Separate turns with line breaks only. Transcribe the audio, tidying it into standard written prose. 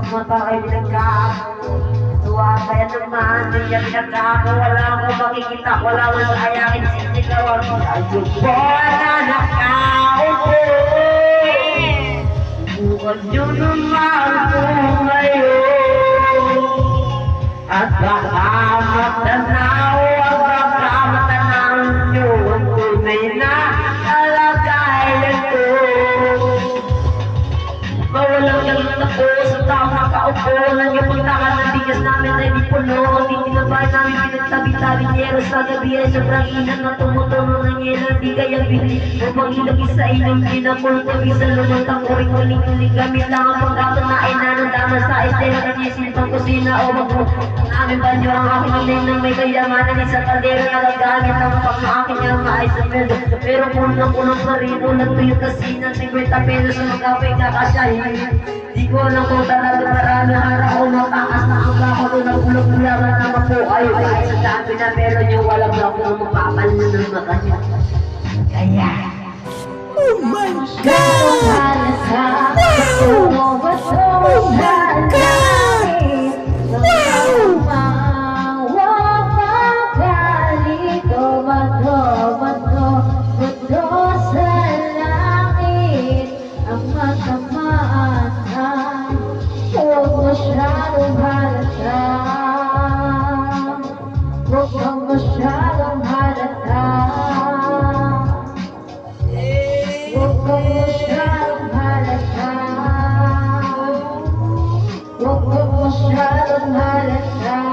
mata ay pinagkako. Tuwa kaya naman, hindi yan pinagkako. Wala akong makikita, wala akong sayangin, sisigawan. Ayun po na nakaupo. Bukan nyo naman po ngayon. At baka matanaw, at baka matanaw nyo ang tunay na kalagayan ko. Mawalang galit ako sa taong nakaupo. Nangyapunta ka ng bigas namin ay di puno. Ang titinabay namin pinagtabi-tabi niyero sa gabi ay sobrang inang na tumutuno ng yelo. Di kaya bili upang ilagay sa inyong pinapultabi sa lumantang kuring uling-uling. Gamit lang ang pagkato na ay nanandama sa estero. Kanyisip ang kusina o magmo. Ang aming banyo ang aking inay ng may kayamanan. Isang kaldero na gagamit ang pang-akin niya maayos sa pwede. Pero punong-punong pa rin ulang tuyo kasi ng 50 pesos sa magkapay kakasyahin. Di ko alam kung talaga marami araw o matakas na ang bako doon ang ulog-ulaman naman po ay sa dami na meron yung walang bako na mapapal na ng mata niya. Kaya
Oh my God! Wow! Oh my God!
Masyadong halata. Huwag kang masyadong halata. Huwag kang masyadong halata.